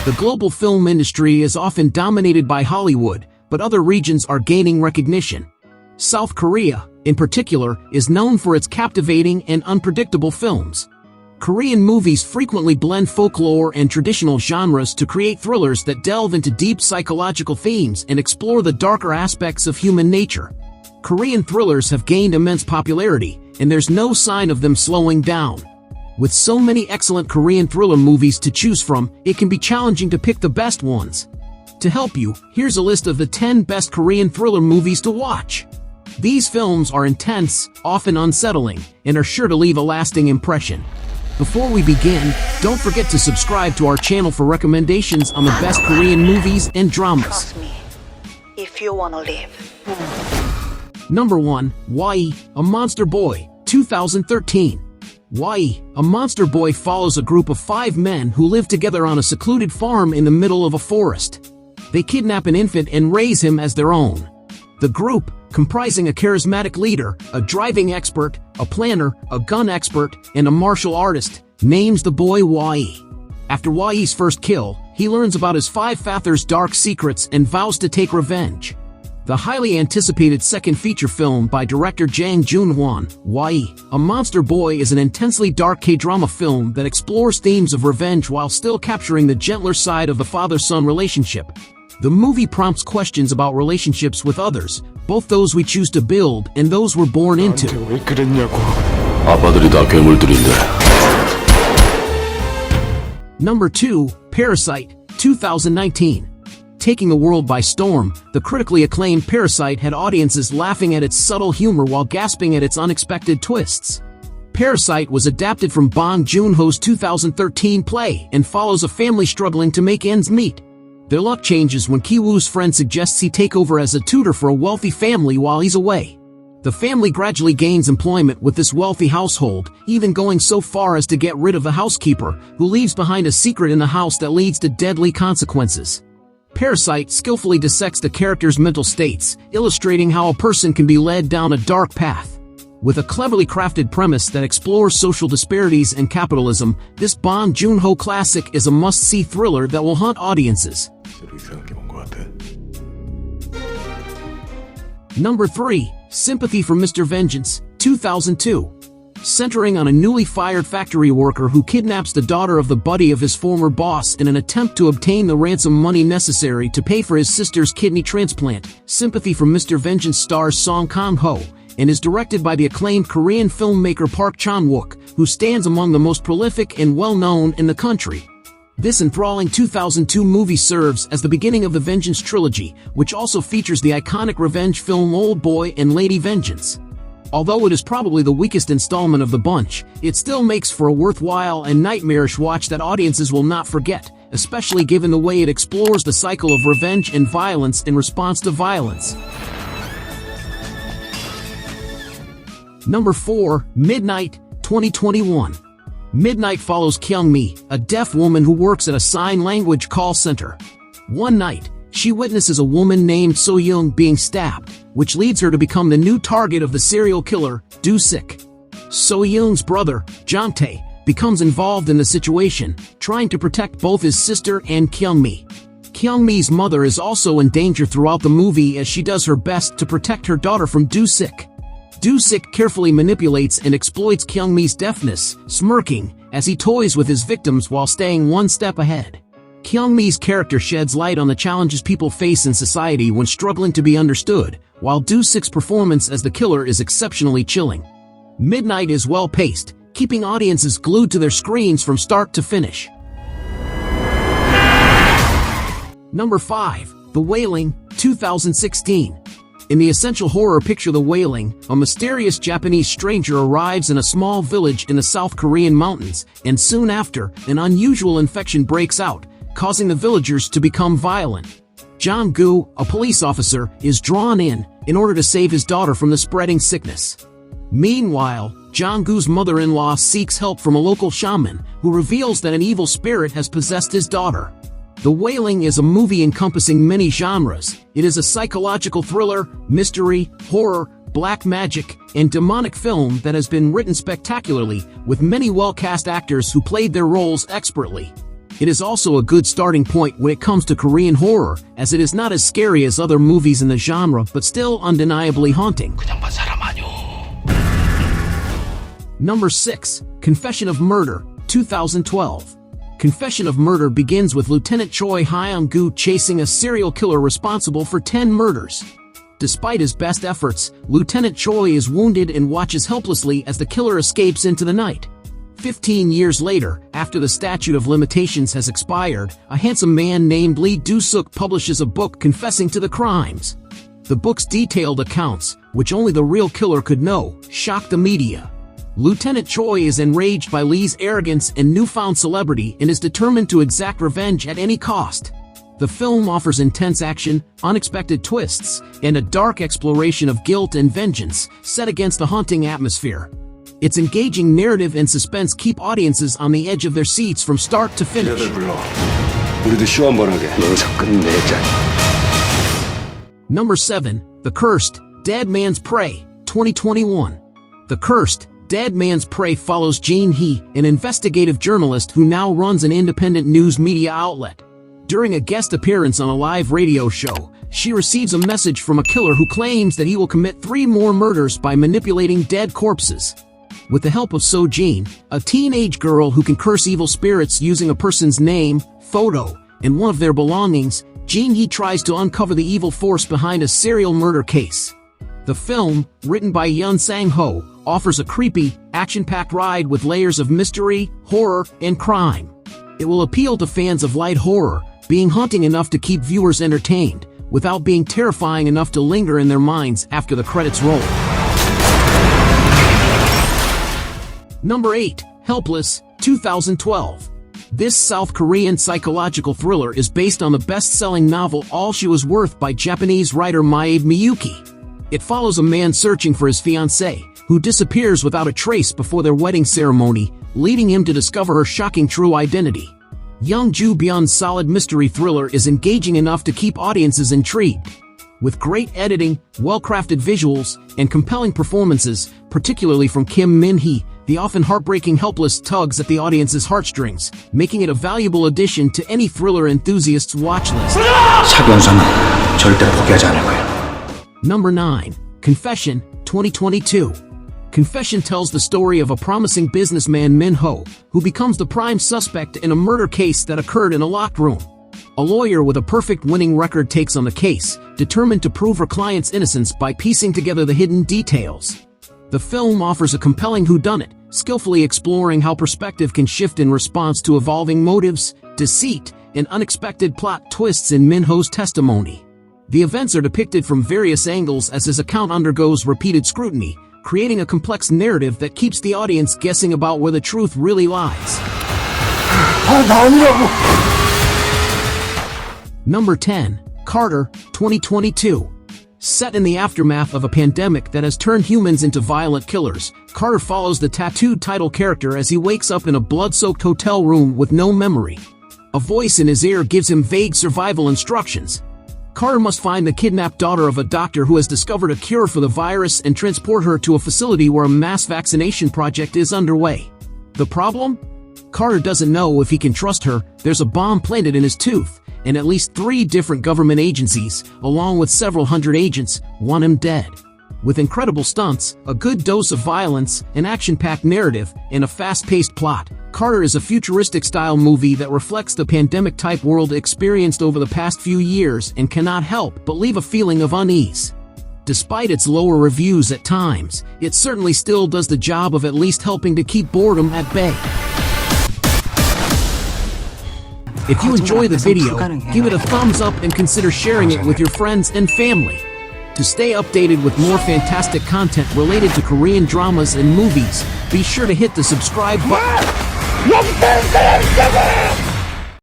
The global film industry is often dominated by Hollywood, but other regions are gaining recognition. South Korea, in particular, is known for its captivating and unpredictable films. Korean movies frequently blend folklore and traditional genres to create thrillers that delve into deep psychological themes and explore the darker aspects of human nature. Korean thrillers have gained immense popularity, and there's no sign of them slowing down. With so many excellent Korean thriller movies to choose from, it can be challenging to pick the best ones. To help you, here's a list of the 10 best Korean thriller movies to watch. These films are intense, often unsettling, and are sure to leave a lasting impression. Before we begin, don't forget to subscribe to our channel for recommendations on the best Korean movies and dramas. Trust me, if you wanna live. Number 1, YE, A Monster Boy, 2013. YE, A Monster Boy follows a group of 5 men who live together on a secluded farm in the middle of a forest. They kidnap an infant and raise him as their own. The group, comprising a charismatic leader, a driving expert, a planner, a gun expert, and a martial artist, names the boy YE. After YE's first kill, he learns about his 5 father's dark secrets and vows to take revenge. The highly anticipated second feature film by director Jang Joon-hwan, YE, A Monster Boy is an intensely dark K-drama film that explores themes of revenge while still capturing the gentler side of the father-son relationship. The movie prompts questions about relationships with others, both those we choose to build and those we're born into. 왜 그랬냐고. 아빠들이 다 괴물들인데. Number 2, Parasite, 2019. Taking the world by storm, the critically acclaimed Parasite had audiences laughing at its subtle humor while gasping at its unexpected twists. Parasite was adapted from Bong Joon-ho's 2013 play and follows a family struggling to make ends meet. Their luck changes when Ki-woo's friend suggests he take over as a tutor for a wealthy family while he's away. The family gradually gains employment with this wealthy household, even going so far as to get rid of the housekeeper, who leaves behind a secret in the house that leads to deadly consequences. Parasite skillfully dissects the characters' mental states, illustrating how a person can be led down a dark path. With a cleverly crafted premise that explores social disparities and capitalism, this Bong Joon-ho classic is a must-see thriller that will haunt audiences. Number 3, Sympathy for Mr. Vengeance, 2002. Centering on a newly fired factory worker who kidnaps the daughter of the buddy of his former boss in an attempt to obtain the ransom money necessary to pay for his sister's kidney transplant, Sympathy for Mr. Vengeance stars Song Kang-ho and is directed by the acclaimed Korean filmmaker Park Chan-wook, who stands among the most prolific and well-known in the country. This enthralling 2002 movie serves as the beginning of the Vengeance trilogy, which also features the iconic revenge film Old Boy and Lady Vengeance. Although it is probably the weakest installment of the bunch, it still makes for a worthwhile and nightmarish watch that audiences will not forget, especially given the way it explores the cycle of revenge and violence in response to violence. Number 4, Midnight, 2021. Midnight follows Kyung-mi, a deaf woman who works at a sign language call center. One night, she witnesses a woman named So-young being stabbed, which leads her to become the new target of the serial killer, Do-sik. So-young's brother, Jang-tae, becomes involved in the situation, trying to protect both his sister and Kyung-mi. Kyung-mi's mother is also in danger throughout the movie as she does her best to protect her daughter from Do-sik. Do-sik carefully manipulates and exploits Kyung-mi's deafness, smirking, as he toys with his victims while staying one step ahead. Kyung-mi's character sheds light on the challenges people face in society when struggling to be understood, while Do-sik's performance as the killer is exceptionally chilling. Midnight is well-paced, keeping audiences glued to their screens from start to finish. Number 5, The Wailing, 2016. In the essential horror picture The Wailing, a mysterious Japanese stranger arrives in a small village in the South Korean mountains, and soon after, an unusual infection breaks out, causing the villagers to become violent. Jang-gu, a police officer, is drawn in order to save his daughter from the spreading sickness. Meanwhile, Jang-gu's mother-in-law seeks help from a local shaman, who reveals that an evil spirit has possessed his daughter. The Wailing is a movie encompassing many genres. It is a psychological thriller, mystery, horror, black magic, and demonic film that has been written spectacularly, with many well-cast actors who played their roles expertly. It is also a good starting point when it comes to Korean horror, as it is not as scary as other movies in the genre but still undeniably haunting. Number 6. Confession of Murder, 2012. Confession of Murder begins with Lieutenant Choi Hyung-gu chasing a serial killer responsible for 10 murders. Despite his best efforts, Lieutenant Choi is wounded and watches helplessly as the killer escapes into the night. 15 years later, after the statute of limitations has expired, a handsome man named Lee Do-suk publishes a book confessing to the crimes. The book's detailed accounts, which only the real killer could know, shock the media. Lieutenant Choi is enraged by Lee's arrogance and newfound celebrity and is determined to exact revenge at any cost. The film offers intense action, unexpected twists, and a dark exploration of guilt and vengeance, set against a haunting atmosphere. Its engaging narrative and suspense keep audiences on the edge of their seats from start to finish. Number 7. The Cursed, Dead Man's Prey, 2021. The Cursed, Dead Man's Prey follows Jin Hee, an investigative journalist who now runs an independent news media outlet. During a guest appearance on a live radio show, she receives a message from a killer who claims that he will commit 3 more murders by manipulating dead corpses. With the help of So-jin, a teenage girl who can curse evil spirits using a person's name, photo, and one of their belongings, Jin Hee tries to uncover the evil force behind a serial murder case. The film, written by Yun Sang-ho, offers a creepy, action-packed ride with layers of mystery, horror, and crime. It will appeal to fans of light horror, being haunting enough to keep viewers entertained, without being terrifying enough to linger in their minds after the credits roll. Number 8. Helpless, 2012. This South Korean psychological thriller is based on the best-selling novel All She Was Worth by Japanese writer Maebe Miyuki. It follows a man searching for his fiancée, who disappears without a trace before their wedding ceremony, leading him to discover her shocking true identity. Young Joo Byun's solid mystery thriller is engaging enough to keep audiences intrigued. With great editing, well-crafted visuals, and compelling performances, particularly from Kim Min-hee, the often heartbreaking Helpless tugs at the audience's heartstrings, making it a valuable addition to any thriller enthusiast's watch list. Number 9. Confession, 2022. Confession tells the story of a promising businessman Min-ho, who becomes the prime suspect in a murder case that occurred in a locked room. A lawyer with a perfect winning record takes on the case, determined to prove her client's innocence by piecing together the hidden details. The film offers a compelling whodunit, skillfully exploring how perspective can shift in response to evolving motives, deceit, and unexpected plot twists in Min-ho's testimony. The events are depicted from various angles as his account undergoes repeated scrutiny, creating a complex narrative that keeps the audience guessing about where the truth really lies. Number 10. Carter, 2022. Set in the aftermath of a pandemic that has turned humans into violent killers, Carter follows the tattooed title character as he wakes up in a blood-soaked hotel room with no memory. A voice in his ear gives him vague survival instructions. Carter must find the kidnapped daughter of a doctor who has discovered a cure for the virus and transport her to a facility where a mass vaccination project is underway. The problem? Carter doesn't know if he can trust her. There's a bomb planted in his tooth, and at least 3 different government agencies, along with several hundred agents, want him dead. With incredible stunts, a good dose of violence, an action-packed narrative, and a fast-paced plot, Carter is a futuristic-style movie that reflects the pandemic-type world experienced over the past few years and cannot help but leave a feeling of unease. Despite its lower reviews at times, it certainly still does the job of at least helping to keep boredom at bay. If you enjoy the video, give it a thumbs up and consider sharing it with your friends and family. To stay updated with more fantastic content related to Korean dramas and movies, be sure to hit the subscribe button.